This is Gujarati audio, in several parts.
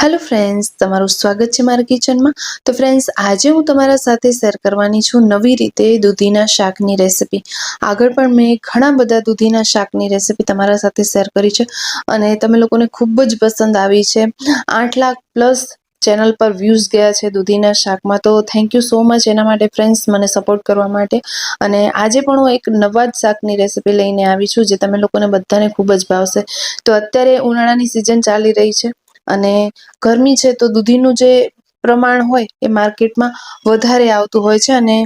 हेलो फ्रेंड्स, તમારું સ્વાગત છે મારા કિચનમાં। તો ફ્રેન્ડ્સ, આજે હું તમારા સાથે શેર કરવાની છું નવી રીતે દૂધીના શાકની રેસિપી। આગળ પણ મેં ઘણા બધા દૂધીના શાકની રેસિપી તમારા સાથે શેર કરી છે અને તમે લોકોને ખૂબ જ પસંદ આવી છે। 8 લાખ પ્લસ ચેનલ પર વ્યૂઝ ગયા છે દૂધીના શાકમાં, તો થેન્ક યુ સો મચ એના માટે ફ્રેન્ડ્સ, મને સપોર્ટ કરવા માટે। અને આજે પણ હું એક નવા જ શાકની રેસિપી લઈને આવી છું જે તમે લોકોને બધાને ખૂબ જ ભાવશે। તો અત્યારે ઉનાળાની સિઝન ચાલી રહી છે અને ગરમી છે, તો દૂધીનું જે પ્રમાણ હોય એ માર્કેટમાં વધારે આવતું હોય છે અને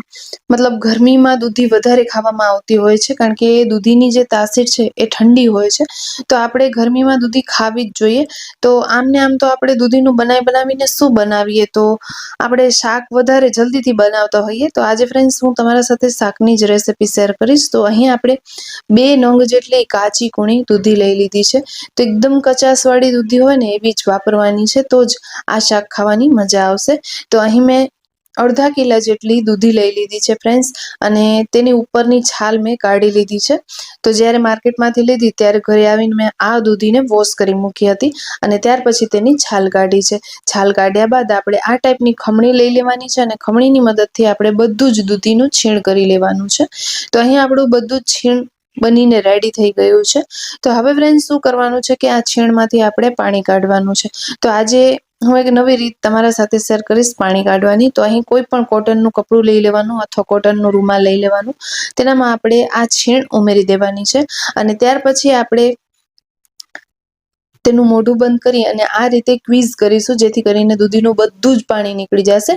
મતલબ ગરમીમાં દૂધી વધારે ખાવામાં આવતી હોય છે, કારણ કે દૂધીની જે તાસીર છે એ ઠંડી હોય છે। તો આપણે ગરમીમાં દૂધી ખાવી જ જોઈએ। તો આમને આમ તો આપણે દૂધીનું બનાવીને શું બનાવીએ, તો આપણે શાક વધારે જલ્દીથી બનાવતા હોઈએ। તો આજે ફ્રેન્ડ્સ, હું તમારા સાથે શાકની જ રેસિપી શેર કરીશ। તો અહીં આપણે 2 નંગ જેટલી કાચી કૂણી દૂધી લઈ લીધી છે। તો એકદમ કચાસવાળી દૂધી હોય ને એવી જ વાપરવાની છે, તો જ આ શાક ખાવાની મજા આવશે। તો અહીં મેં અડધા કિલા જેટલી દૂધી લઈ લીધી છે ફ્રેન્ડ્સ, અને તેની ઉપરની છાલ મેં કાઢી લીધી છે। તો જ્યારે માર્કેટમાંથી લીધી ત્યારે ઘરે આવીને મેં આ દૂધીને વોશ કરી મૂકી હતી અને ત્યાર પછી તેની છાલ કાઢી છે। છાલ કાઢ્યા બાદ આપણે આ ટાઈપની ખમણી લઈ લેવાની છે અને ખમણીની મદદથી આપણે બધું જ દૂધીનું છીણ કરી લેવાનું છે। તો અહીં આપણું બધું જ છીણ બનીને રેડી થઈ ગયું છે। તો હવે ફ્રેન્ડ્સ, શું કરવાનું છે કે આ છીણમાંથી આપણે પાણી કાઢવાનું છે। તો આજે હું એક નવી રીત તમારા સાથે શેર કરીશ પાણી કાઢવાની। તો અહીં કોઈ પણ કોટનનું કપડું લઈ લેવાનું અથવા કોટનનો રૂમાલ લઈ લેવાનું, તેનામાં આપણે આ છીણ ઉમેરી દેવાની છે અને ત્યાર પછી આપણે તેનું મોઢું બંધ કરી અને આ રીતે ક્વીઝ કરીશું, જેથી કરીને દૂધીનું બધું જ પાણી નીકળી જશે।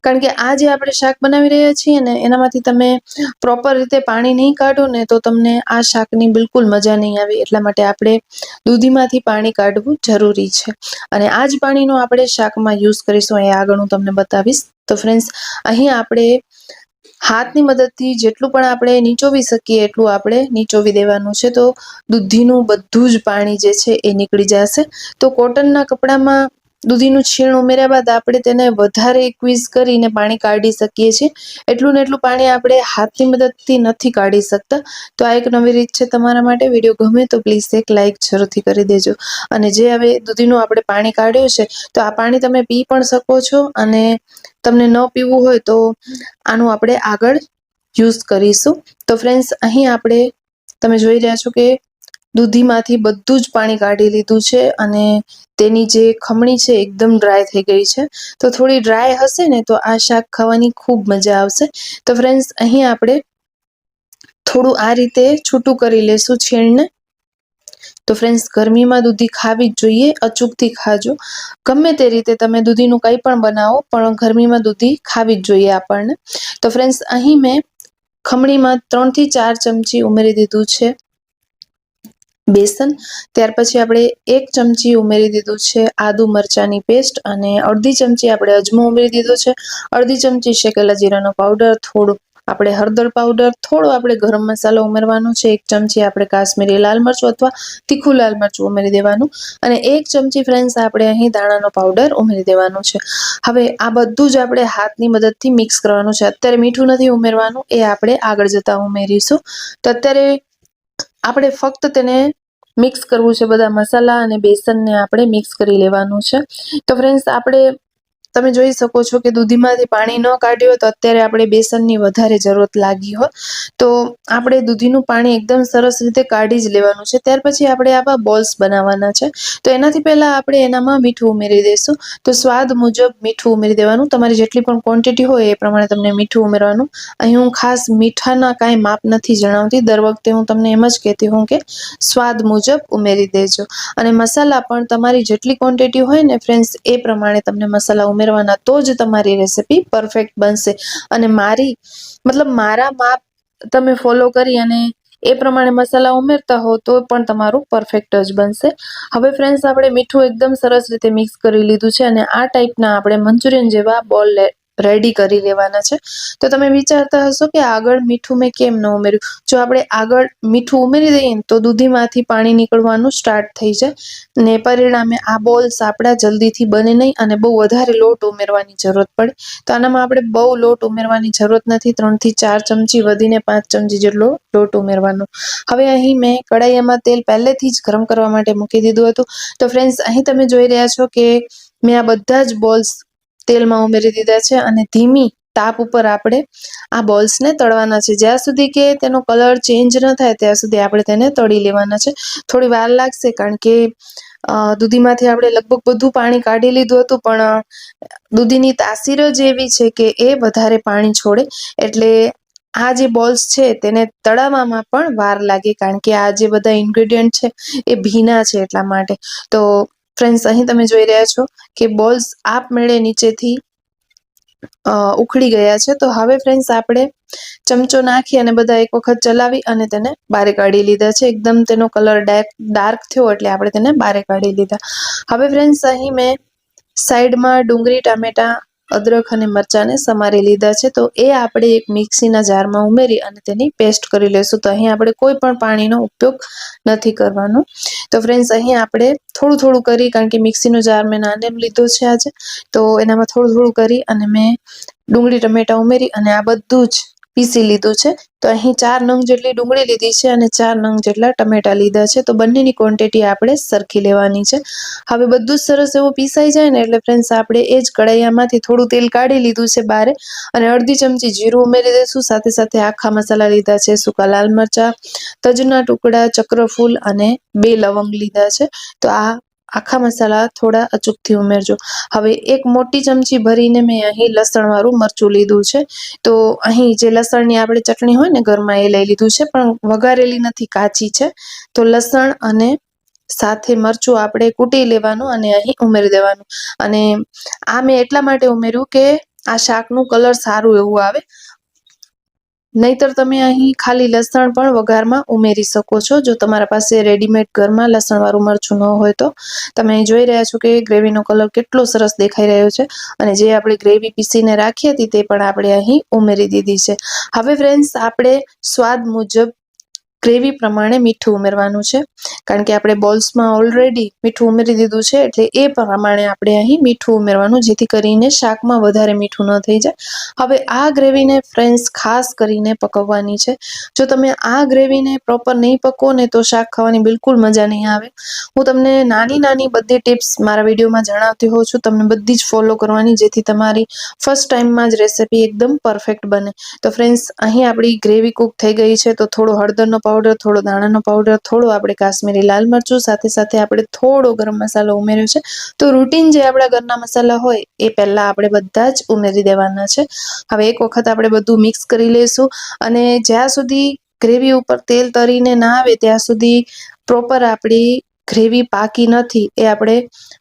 કારણ કે આ જે આપણે શાક બનાવી રહ્યા છીએ ને, એનામાંથી તમે પ્રોપર રીતે પાણી નહીં કાઢો ને તો તમને આ શાકની બિલકુલ મજા નહીં આવે। એટલા માટે આપણે દૂધીમાંથી પાણી કાઢવું જરૂરી છે અને આ જ પાણીનો આપણે શાકમાં યુઝ કરીશું। અહીં આગળ હું તમને બતાવીશ। તો ફ્રેન્ડ્સ, અહીં આપણે હાથની મદદથી જેટલું પણ આપણે નીચોવી શકીએ એટલું આપણે નીચોવી દેવાનું છે, તો દૂધીનું બધું જ પાણી જે છે એ નીકળી જશે। તો કોટનના કપડામાં દૂધીનું છીણ ઉમેર્યા બાદ આપણે તેને વધારે ક્વીઝ કરીને પાણી કાઢી શકીએ છીએ। એટલું ને એટલું પાણી આપણે હાથની મદદથી નથી કાઢી શકતા। તો આ એક નવી રીત છે તમારા માટે। વિડીયો ગમે તો પ્લીઝ એક લાઇક જરૂરથી કરી દેજો। અને જે હવે દૂધીનું આપણે પાણી કાઢ્યું છે, તો આ પાણી તમે પી પણ શકો છો અને તમને ન પીવું હોય તો આનું આપણે આગળ યુઝ કરીશું। તો ફ્રેન્ડ્સ, અહીં આપણે તમે જોઈ રહ્યા છો કે દૂધીમાંથી બધું જ પાણી કાઢી લીધું છે અને તેની જે ખમણી છે એકદમ ડ્રાય થઈ ગઈ છે। તો થોડી ડ્રાય હશે ને તો આ શાક ખાવાની ખૂબ મજા આવશે। તો ફ્રેન્ડ્સ, અહીં આપણે થોડું આ રીતે છૂટું કરી લેશું છીણને। તો ફ્રેન્ડ્સ, ગરમીમાં દૂધી ખાવી જ જોઈએ, અચૂકથી ખાજો। ગમે તે રીતે તમે દૂધીનું કંઈ પણ બનાવો, પણ ગરમીમાં દૂધી ખાવી જ જોઈએ આપણને। તો ફ્રેન્ડ્સ, અહીં મેં ખમણીમાં 3 થી 4 ચમચી ઉમેરી દીધું છે બેસન। ત્યાર પછી આપણે 1 ચમચી ઉમેરી દીધું છે આદુ મરચાંની પેસ્ટ અને અડધી ચમચી આપણે અજમો ઉમેરી દીધો છે, અડધી ચમચી શેકેલા જીરાનો પાવડર, થોડું આપણે હળદર પાવડર, થોડો આપણે ગરમ મસાલો ઉમેરવાનો છે, 1 ચમચી આપણે કાશ્મીરી લાલ મરચું અથવા તીખું લાલ મરચું ઉમેરી દેવાનું અને 1 ચમચી ફ્રેન્ડ્સ આપણે અહીં દાણાનો પાવડર ઉમેરી દેવાનું છે। હવે આ બધું જ આપણે હાથની મદદથી મિક્સ કરવાનું છે। અત્યારે મીઠું નથી ઉમેરવાનું, એ આપણે આગળ જતા ઉમેરીશું। તો અત્યારે આપણે ફક્ત તેને મિક્સ કરવું છે, બધા મસાલા અને બેસનને આપણે મિક્સ કરી લેવાનું છે। તો ફ્રેન્ડ્સ, આપણે તમે જોઈ શકો છો કે દૂધીમાંથી પાણી ન કાઢ્યું હોય તો અત્યારે આપણે બેસનની વધારે જરૂરત લાગી હોય, તો આપણે દૂધીનું પાણી એકદમ સરસ રીતે કાઢી જ લેવાનું છે। ત્યાર પછી આપણે આવા બોલ્સ બનાવવાના છે। તો એનાથી પહેલા આપણે એનામાં મીઠું ઉમેરી દઈશું। તો સ્વાદ મુજબ મીઠું ઉમેરી દેવાનું, તમારી જેટલી પણ ક્વોન્ટિટી હોય એ પ્રમાણે તમને મીઠું ઉમેરવાનું। અહીં હું ખાસ મીઠાના કાંઈ માપ નથી જણાવતી, દર વખતે હું તમને એમ જ કહેતી હોઉં કે સ્વાદ મુજબ ઉમેરી દેજો। અને મસાલા પણ તમારી જેટલી ક્વોન્ટિટી હોય ને ફ્રેન્ડ્સ, એ પ્રમાણે તમને મસાલા ઉમેરવાના, તો જ તમારી રેસિપી પરફેક્ટ બનશે। અને મારા માપ તમે ફોલો કરી અને એ પ્રમાણે મસાલા ઉમેરતા હો તો પણ તમારું પરફેક્ટ જ બનશે। હવે ફ્રેન્ડ્સ, આપણે મીઠું એકદમ સરસ રીતે મિક્સ કરી લીધું છે અને આ ટાઈપના આપણે મંચુરિયન જેવા બોલ રેડી કરી લેવાના છે. તો તમે વિચારતા હશો કે આગળ મીઠું મેં કેમ ન ઉમેર્યું. જો આપણે આગળ મીઠું ઉમેરી દઈએ ને તો દૂધીમાંથી પાણી નીકળવાનું સ્ટાર્ટ થઈ જાય ને પરિણામે આ બોલ્સ આપણા જલ્દીથી બને નહીં અને બહુ વધારે લોટ ઉમેરવાની જરૂરત પડે. તો આનામાં આપણે બહુ લોટ ઉમેરવાની જરૂરત નથી. 3 થી 4 ચમચી વધીને 5 ચમચી જેટલો લોટ ઉમેરવાનો. હવે અહીં મેં કડાઈમાં તેલ પહેલેથી જ ગરમ કરવા માટે મૂકી દીધું હતું. તો ફ્રેન્ડ્સ, અહીં તમે જોઈ રહ્યા છો કે મેં આ બધા જ બોલ્સ તેલમાં ઉમેરી દીધા છે અને ધીમી તાપ ઉપર આપણે આ બોલ્સને તળવાના છે. જ્યાં સુધી કે તેનો કલર ચેન્જ ન થાય ત્યાં સુધી આપણે તેને તળી લેવાના છે. થોડી વાર લાગશે કારણ કે દૂધીમાંથી આપણે લગભગ બધું પાણી કાઢી લીધું હતું, પણ દૂધીની તાસીર જ એવી છે કે એ વધારે પાણી છોડે, એટલે આ જે બોલ્સ છે તેને તળાવવામાં પણ વાર લાગે કારણ કે આ જે બધા ઇન્ગ્રેડિયન્ટ છે એ ભીના છે એટલા માટે. તો ફ્રેન્ડ્સ, અહીં તમે જોઈ રહ્યા છો કે બોલ્સ આપમેળે નીચેથી ઉખડી ગયા છે. તો હવે ફ્રેન્ડ્સ, આપણે ચમચો નાખી અને બધા એક વખત ચલાવી અને તેને બહાર કાઢી લીધા છે. એકદમ તેનો કલર ડાર્ક થયો એટલે આપણે તેને બહાર કાઢી લીધા. હવે ફ્રેન્ડ્સ, અહીં મેં સાઈડમાં ડુંગળી, ટામેટા, અદરક અને મરચાંને સમારી લીધા છે. તો એ આપણે એક મિક્સીના જારમાં ઉમેરી અને તેની પેસ્ટ કરી લેશું. તો અહીં આપણે કોઈ પણ પાણીનો ઉપયોગ નથી કરવાનો. તો ફ્રેન્ડ્સ, અહીં આપણે થોડું થોડું કરી, કારણ કે મિક્સીનો જાર મેં નાને લીધો છે આજે, તો એનામાં થોડું થોડું કરી અને મેં ડુંગળી, ટમેટા ઉમેરી અને આ બધું જ પીસી લીધું છે. તો અહીં 4 નંગ જેટલી ડુંગળી લીધી છે અને 4 નંગ જેટલા ટમેટા લીધા છે. તો બંનેની ક્વોન્ટિટી આપણે સરખી લેવાની છે. હવે બધું જ સરસ એવું પીસાઈ જાય ને એટલે ફ્રેન્ડ્સ, આપણે એ જ કડાઈયામાંથી થોડું તેલ કાઢી લીધું છે બહાર અને અડધી ચમચી જીરું ઉમેરી દઈશું. સાથે સાથે આખા મસાલા લીધા છે, સૂકા લાલ મરચા, તજના ટુકડા, ચક્રફૂલ અને 2 લવંગ લીધા છે. તો આ આખા મસાલા થોડા અચૂકથી ઉમેરજો. હવે એક મોટી ચમચી ભરીને મેં અહીં લસણવાળું મરચું લીધું છે. તો અહીં જે લસણની આપણે ચટણી હોય ને ઘરમાં એ લઈ લીધું છે, પણ વઘારેલી નથી, કાચી છે. તો લસણ અને સાથે મરચું આપણે કૂટી લેવાનું અને અહીં ઉમેરી દેવાનું. અને આ મેં એટલા માટે ઉમેર્યું કે આ શાકનું કલર સારું એવું આવે. નહીતર તમે અહીં ખાલી લસણ પણ વઘારમાં ઉમેરી શકો છો, જો તમારા પાસે રેડીમેડ ઘરમાં લસણવાળું મરચું ન હોય તો. તમે અહીં જોઈ રહ્યા છો કે ગ્રેવીનો કલર કેટલો સરસ દેખાઈ રહ્યો છે અને જે આપણે ગ્રેવી પીસીને રાખી હતી તે પણ આપણે અહીં ઉમેરી દીધી છે. હવે ફ્રેન્ડ્સ, આપણે સ્વાદ મુજબ ગ્રેવી પ્રમાણે મીઠું ઉમેરવાનું છે, કારણ કે આપણે બોલ્સમાં ઓલરેડી મીઠું ઉમેરી દીધું છે, એટલે એ પ્રમાણે આપણે અહીં મીઠું ઉમેરવાનું, જેથી કરીને શાકમાં વધારે મીઠું ન થઈ જાય. હવે આ ગ્રેવીને ફ્રેન્ડ્સ ખાસ કરીને પકવવાની છે. જો તમે આ ગ્રેવીને પ્રોપર નહીં પકવો ને તો શાક ખાવાની બિલકુલ મજા નહીં આવે. હું તમને નાની નાની બધી ટિપ્સ મારા વિડીયોમાં જણાવતી હોઉં છું, તમને બધી જ ફોલો કરવાની, જેથી તમારી ફર્સ્ટ ટાઈમમાં જ રેસિપી એકદમ પરફેક્ટ બને. તો ફ્રેન્ડ્સ, અહીં આપણી ગ્રેવી કૂક થઈ ગઈ છે. તો થોડો હળદરનો પાવડર, થોડો દાણાનો પાવડર, થોડો આપણે કાશ્મીરી લાલ મરચું, સાથે સાથે આપણે થોડો ગરમ મસાલો ઉમેર્યો છે. તો રૂટીન જે આપણા ઘરના મસાલા હોય એ પહેલા આપણે બધા જ ઉમેરી દેવાના છે. હવે એક વખત આપણે બધું મિક્સ કરી લઈશું અને જ્યાં સુધી ગ્રેવી ઉપર તેલ તરીને ના આવે ત્યાં સુધી પ્રોપર આપણી ગ્રેવી પાકી નથી એ આપણે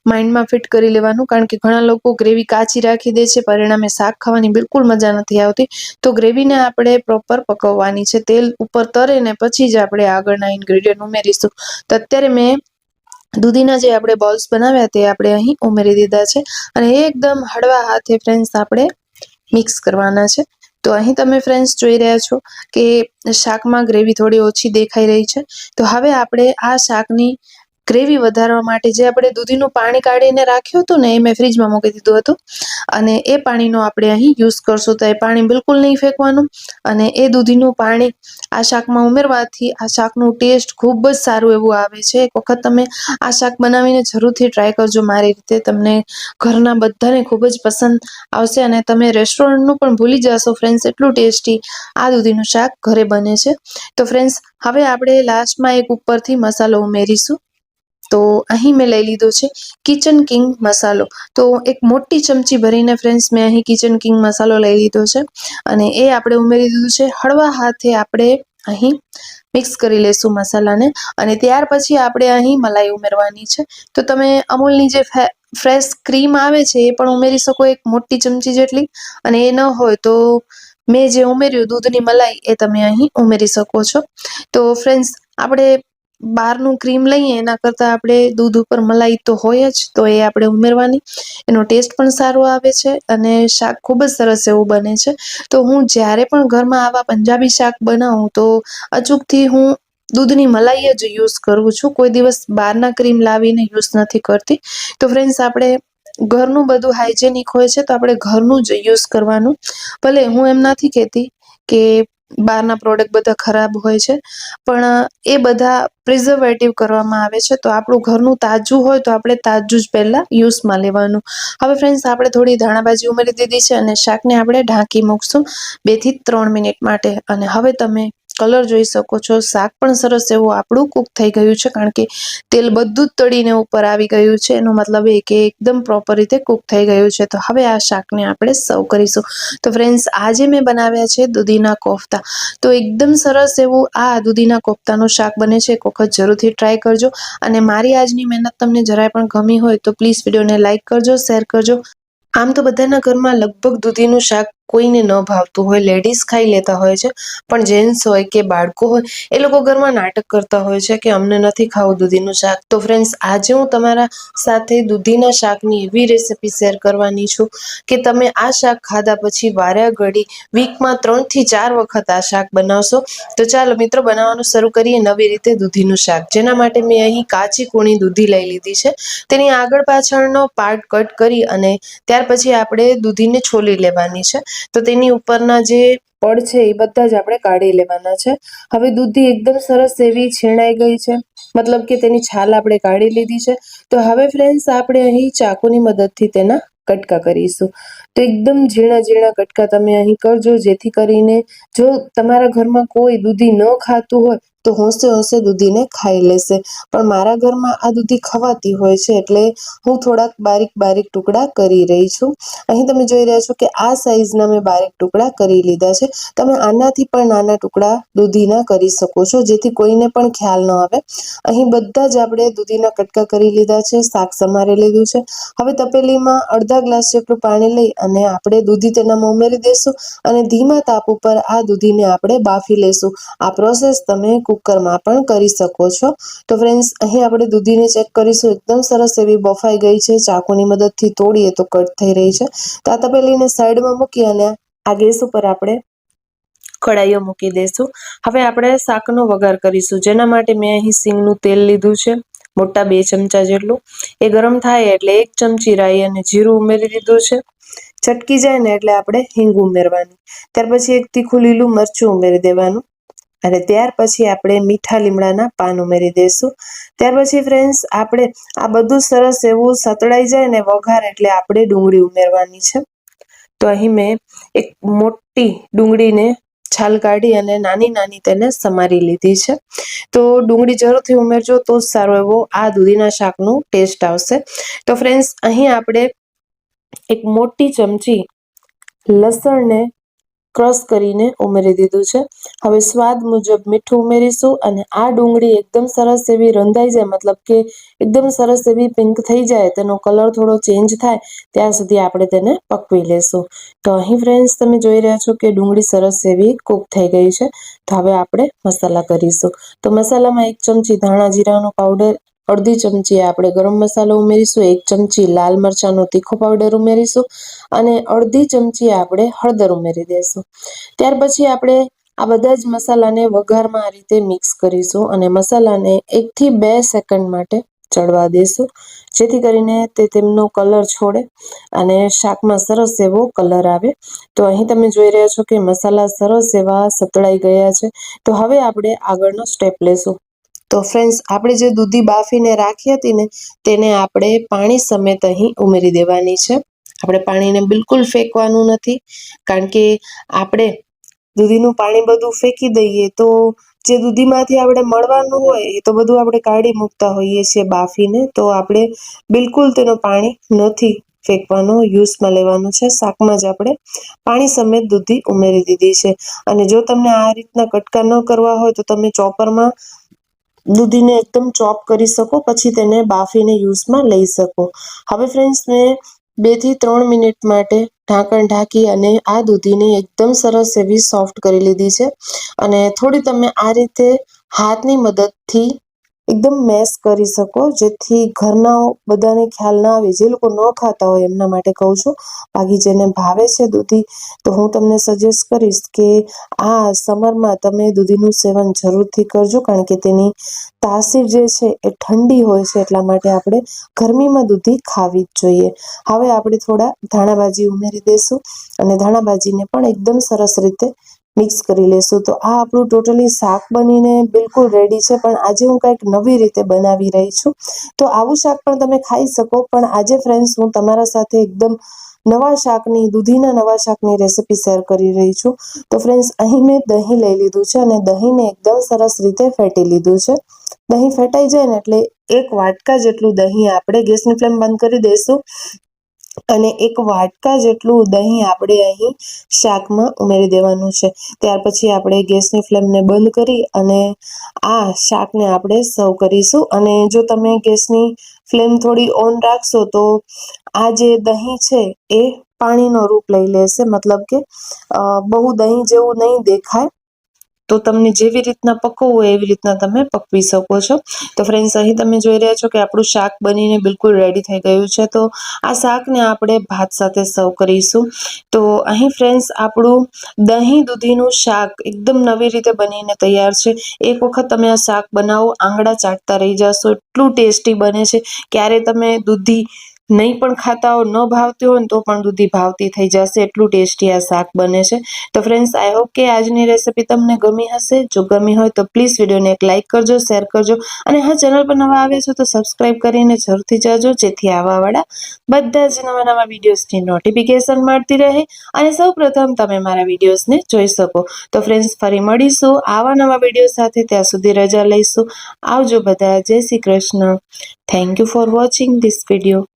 માઇન્ડમાં ફિટ કરી લેવાનું, કારણ કે ઘણા લોકો ગ્રેવી કાચી રાખી દે છે, પરિણામે શાક ખાવાની બિલકુલ મજા નથી આવતી. તો ગ્રેવીને આપણે પ્રોપર પકવવાની છે. તેલ ઉપર તરે ને પછી જ આપણે આગળના ઇન્ગ્રેડિયન્ટ ઉમેરીશું. તો અત્યારે મેં દૂધીના જે આપણે બોલ્સ બનાવ્યા તે આપણે અહીં ઉમેરી દીધા છે અને એકદમ હળવા હાથે ફ્રેન્ડ્સ આપણે મિક્સ કરવાના છે. તો અહીં તમે ફ્રેન્ડ્સ જોઈ રહ્યા છો કે શાકમાં ગ્રેવી થોડી ઓછી દેખાઈ રહી છે. તો હવે આપણે આ શાકની ગ્રેવી વધારવા માટે જે આપણે દૂધીનું પાણી કાઢીને રાખ્યું હતું ને એ મેં ફ્રીજમાં મૂકી દીધું હતું અને એ પાણીનો આપણે અહીં યુઝ કરશું. તો એ પાણી બિલકુલ નહીં ફેંકવાનું અને એ દૂધીનું પાણી આ શાકમાં ઉમેરવાથી આ શાકનું ટેસ્ટ ખૂબ જ સારું એવું આવે છે. એક વખત તમે આ શાક બનાવીને જરૂરથી ટ્રાય કરજો મારી રીતે, તમને ઘરના બધાને ખૂબ જ પસંદ આવશે અને તમે રેસ્ટોરન્ટનું પણ ભૂલી જશો ફ્રેન્ડ્સ, એટલું ટેસ્ટી આ દૂધીનું શાક ઘરે બને છે. તો ફ્રેન્ડ્સ, હવે આપણે લાસ્ટમાં એક ઉપરથી મસાલો ઉમેરીશું. તો અહીં મેં લઈ લીધો છે કિચન કિંગ મસાલો. તો એક મોટી ચમચી ભરીને ફ્રેન્ડ્સ મેં અહીં કિચન કિંગ મસાલો લઈ લીધો છે અને એ આપણે ઉમેરી દીધું છે. હળવા હાથે આપણે અહીં મિક્સ કરી લેશું મસાલાને અને ત્યાર પછી આપણે અહીં મલાઈ ઉમેરવાની છે. તો તમે અમૂલની જે ફ્રેશ ક્રીમ આવે છે એ પણ ઉમેરી શકો, એક મોટી ચમચી જેટલી, અને એ ન હોય તો મેં જે ઉમેર્યું દૂધની મલાઈ એ તમે અહીં ઉમેરી શકો છો. તો ફ્રેન્ડ્સ, આપણે બહારનું ક્રીમ લઈએ એના કરતાં આપણે દૂધ ઉપર મલાઈ તો હોય જ, તો એ આપણે ઉમેરવાની. એનો ટેસ્ટ પણ સારો આવે છે અને શાક ખૂબ જ સરસ એવું બને છે. તો હું જ્યારે પણ ઘરમાં આવા પંજાબી શાક બનાવું તો અચૂકથી હું દૂધની મલાઈ જ યુઝ કરું છું. કોઈ દિવસ બહારના ક્રીમ લાવીને યુઝ નથી કરતી. તો ફ્રેન્ડ્સ, આપણે ઘરનું બધું હાઇજેનિક હોય છે તો આપણે ઘરનું જ યુઝ કરવાનું. ભલે હું એમ નથી કહેતી કે બહારના પ્રોડક્ટ બધા ખરાબ હોય છે, પણ એ બધા પ્રિઝર્વેટિવ કરવામાં આવે છે. તો આપણું ઘરનું તાજું હોય તો આપણે તાજું જ પહેલા યુઝમાં લેવાનું. હવે ફ્રેન્ડ્સ, આપણે થોડી ધાણાભાજી ઉમેરી દીધી છે અને શાકને આપણે ઢાંકી મૂકશું 2 થી 3 મિનિટ માટે. અને હવે તમે કલર જોઈ શકો છો, શાક પણ સરસ એવું આપણું કૂક થઈ ગયું છે, કારણ કે તેલ બધું જ તળીને ઉપર આવી ગયું છે. એનો મતલબ એ કે એકદમ પ્રોપર રીતે કૂક થઈ ગયું છે. તો હવે આ શાકને આપણે સર્વ કરીશું. તો ફ્રેન્ડ્સ, આજે મેં બનાવ્યા છે દૂધીના કોફતા. તો એકદમ સરસ એવું આ દૂધીના કોફતાનું શાક બને છે. એક વખત જરૂરથી ટ્રાય કરજો. અને મારી આજની મહેનત તમને જરાય પણ ગમી હોય તો પ્લીઝ વિડીયોને લાઇક કરજો, શેર કરજો. આમ તો બધાના ઘરમાં લગભગ દૂધીનું શાક કોઈને ન ભાવતું હોય, લેડીઝ ખાઈ લેતા હોય છે, પણ જેન્ટ્સ હોય કે બાળકો હોય એ લોકો ઘરમાં નાટક કરતા હોય છે કે અમને નથી ખાવું દૂધીનું શાક. તો ફ્રેન્ડ્સ, આજે હું તમારા સાથે દૂધીના શાકની એવી રેસિપી શેર કરવાની છું કે તમે આ શાક ખાધા પછી વારે ઘડી વીકમાં 3 થી 4 વખત આ શાક બનાવશો. તો ચાલો મિત્રો, બનાવવાનું શરૂ કરીએ નવી રીતે દૂધીનું શાક. જેના માટે મેં અહીં કાચી કૂણી દૂધી લઈ લીધી છે. તેની આગળ પાછળનો પાર્ટ કટ કરી અને ત્યાર પછી આપણે દૂધીને છોલી લેવાની છે. તો તેની ઉપરના જે પડ છે એ બધા જ આપણે કાઢી લેવાના છે. હવે દૂધી એકદમ સરસ એવી છીણાઈ ગઈ છે, મતલબ કે તેની છાલ આપણે કાઢી લીધી છે. તો હવે ફ્રેન્ડ્સ, આપણે અહીં ચાકુની મદદથી તેના કટકા કરીશું. તો એકદમ ઝીણા ઝીણા કટકા તમે અહીં કરજો, જેથી કરીને જો તમારા ઘરમાં કોઈ દૂધી ન ખાતું હોય તો હોંશે હોંશે દૂધીને ખાઈ લેશે. પણ મારા ઘરમાં આ દૂધી ખવાતી હોય છે, એટલે હું થોડાક બારીક બારીક ટુકડા કરી રહી છું. અહીં તમે જોઈ રહ્યા છો કે આ સાઈઝના મેં બારીક ટુકડા કરી લીધા છે. તમે આનાથી પણ નાના ટુકડા દૂધીના કરી શકો છો, જેથી કોઈને પણ ખ્યાલ ન આવે. અહીં બધા જ આપણે દૂધીના કટકા કરી લીધા છે, શાક સમારી લીધું છે. હવે તપેલીમાં અડધા ગ્લાસ જેટલું પાણી લઈ અને આપણે દૂધી તેનામાં ઉમેરી દઈશું અને ધીમા તાપ ઉપર આ દૂધીને આપણે બાફી લેશું. આ પ્રોસેસ તમે કુકરમાં પણ કરી શકો છો. તો ફ્રેન્ડ્સ, અહીં આપણે દૂધીને ચેક કરીશું. એકદમ સરસ એવી બફાઈ ગઈ છે. ચાકુની મદદથી તોડીએ તો કટ થઈ રહી છે. તો આ તપેલીને સાઈડમાં મૂકી અને આ ગેસ ઉપર આપણે કડાઈઓ મૂકી દઈશું. હવે આપણે શાકનો વઘાર કરીશું. જેના માટે મેં અહીં સિંગનું તેલ લીધું છે, મોટા 2 ચમચા જેટલું. એ ગરમ થાય એટલે 1 ચમચી રાઈ અને જીરું ઉમેરી દીધું છે. ચટકી જાય ને એટલે આપણે હિંગ ઉમેરવાની. ત્યાર પછી 1 તીખું લીલું મરચું ઉમેરી દેવાનું અને ત્યાર પછી આપણે મીઠા લીમડાના પાન ઉમેરી દઈશું. ત્યાર પછી ફ્રેન્ડ્સ, આપણે આ બધું સરસ એવું સતળાઈ જાય ને વઘાર એટલે આપણે ડુંગળી ઉમેરવાની છે. તો અહીં મેં એક મોટી ડુંગળીને છાલ કાઢી અને નાની નાની તેને સમારી લીધી છે. તો ડુંગળી જરૂરથી ઉમેરજો, તો જ સારો એવો આ દૂધીના શાકનો ટેસ્ટ આવશે. તો ફ્રેન્ડ્સ, અહીં આપણે એક મોટી ચમચી લસણને ક્રશ કરીને ઉમેરી દીધું છે. હવે સ્વાદ મુજબ મીઠું ઉમેરીશું અને આ ડુંગળી એકદમ સરસ એવી રંધાઈ જાય, મતલબ કે એકદમ સરસ એવી પિંક થઈ જાય, તેનો કલર થોડો ચેન્જ થાય ત્યાં સુધી આપણે તેને પકવી લેશું. તો અહીં ફ્રેન્ડ્સ, તમે જોઈ રહ્યા છો કે ડુંગળી સરસ એવી કૂક થઈ ગઈ છે. તો હવે આપણે મસાલા કરીશું. તો મસાલામાં 1 ચમચી ધાણા જીરાનો પાવડર, અડધી ચમચી આપણે ગરમ મસાલો ઉમેરીશું, 1 ચમચી લાલ મરચાંનો તીખો પાવડર ઉમેરીશું અને અડધી ચમચી આપણે હળદર ઉમેરી દઈશું. ત્યાર પછી આપણે આ બધા જ મસાલાને વઘારમાં આ રીતે મિક્સ કરીશું અને મસાલાને 1 થી 2 સેકન્ડ માટે ચડવા દઈશું, જેથી કરીને તે તેમનો કલર છોડે અને શાકમાં સરસ એવો કલર આવે. તો અહીં તમે જોઈ રહ્યા છો કે મસાલા સરસ એવા સતળાઈ ગયા છે. તો હવે આપણે આગળનો સ્ટેપ લેશું. તો ફ્રેન્ડ્સ, આપણે જે દૂધી બાફીને રાખી હતી ને તેને આપણે પાણી સમેત અહીં ઉમેરી દેવાની છે. આપણે પાણીને બિલકુલ ફેંકવાનું નથી, કારણ કે આપણે દૂધીનું પાણી બધું ફેંકી દઈએ તો જે દૂધીમાંથી આપણે મળવાનું હોય એ તો બધું આપણે કાઢી મૂકતા હોઈએ છીએ બાફીને. તો આપણે બિલકુલ તેનું પાણી નથી ફેંકવાનું, યુઝમાં લેવાનું છે. શાકમાં જ આપણે પાણી સમેત દૂધી ઉમેરી દીધી છે. અને જો તમને આ રીતના કટકા ન કરવા હોય તો તમે ચોપરમાં દૂધીને એકદમ ચોપ કરી શકો, પછી તેને બાફીને યુઝમાં લઈ શકો. હવે ફ્રેન્ડ્સ, મેં 2 થી 3 મિનિટ માટે ઢાંકણ ઢાંકી અને આ દૂધીને એકદમ સરસ એવી સોફ્ટ કરી લીધી છે. અને થોડી તમે આ રીતે હાથની મદદથી એકદમ મેશ કરી શકો, જેથી ઘરના બધાને ખ્યાલ ના આવે. જે લોકો ન ખાતા હોય એમના માટે કહું છું, બાકી જેને ભાવે છે દૂધી તો હું તમને સજેસ્ટ કરીશ કે આ સમરમાં તમે દૂધીનું સેવન જરૂરથી કરજો, કારણ કે તેની તાસીર જે છે એ ઠંડી હોય છે, એટલા માટે આપણે ગરમીમાં દૂધી ખાવી જ જોઈએ. હવે આપણે થોડા ધાણાભાજી ઉમેરી દઈશું અને ધાણાભાજીને પણ એકદમ સરસ રીતે મિક્સ કરી લેશું. તો આ આપણું ટોટલી શાક બનીને બિલકુલ રેડી છે, પણ આજે હું કંઈક નવી રીતે બનાવી રહી છું. તો આવું શાક પણ તમે ખાઈ શકો, પણ આજે ફ્રેન્ડ્સ હું તમારા સાથે એકદમ દૂધીના નવા શાકની રેસીપી શેર કરી રહી છું. તો ફ્રેન્ડ્સ, અહીં મેં દહીં લઈ લીધું છે અને દહીંને એકદમ સરસ રીતે ફેટી લીધું છે. દહીં ફેટાઈ જાય ને એટલે 1 વાટકા જેટલું દહીં આપણે ગેસની ફ્લેમ બંધ કરી દઈશું અને 1 વાટકા જેટલું દહીં આપણે અહીં શાકમાં ઉમેરી દેવાનું છે. ત્યાર પછી આપણે ગેસની ફ્લેમને બંધ કરી અને આ શાકને આપણે સર્વ કરીશું. અને જો તમે ગેસની ફ્લેમ થોડી ઓન રાખશો તો આ જે દહીં છે એ પાણીનો રૂપ લઈ લેશે, મતલબ કે બહુ દહીં જેવું નહીં દેખાય. તો તમને જેવી રીતના પકવવું હોય એવી રીતના તમે પકવી શકો છો. તો ફ્રેન્ડ્સ, અહીં તમે જોઈ રહ્યા છો કે આપણું શાક બનીને બિલકુલ રેડી થઈ ગયું છે. તો આ શાકને આપણે ભાત સાથે સર્વ કરીશું. તો અહીં ફ્રેન્ડ્સ, આપણું દહીં દૂધીનું શાક એકદમ નવી રીતે બનીને તૈયાર છે. એક વખત તમે આ શાક બનાવો, આંગળા ચાટતા રહી જશો, એટલું ટેસ્ટી બને છે. ક્યારે તમે દૂધી નહીં પણ ખાતા હો, ન ભાવતી હોય ને તો પણ દૂધી ભાવતી થઈ જશે, એટલું ટેસ્ટી આ શાક બને છે. તો ફ્રેન્ડ્સ, આઈ હોપ કે આજની રેસીપી તમને ગમી હશે. જો ગમી હોય તો પ્લીઝ વિડીયોને એક લાઇક કરજો, શેર કરજો અને હા, ચેનલ પર નવા આવ્યા છો તો સબસ્ક્રાઇબ કરીને જરૂરથી જાજો, જેથી આવાવાળા બધા જ નવા વિડીયોઝની નોટિફિકેશન મળતી રહે અને સૌપ્રથમ તમે મારા વિડીયોઝને જોઈ શકો. તો ફ્રેન્ડ્સ, ફરી મળીશું આવા નવા વિડીયો સાથે. ત્યાં સુધી રજા લઈશું. આવજો બધા. જય Shri Krishna. Thank you for watching this video.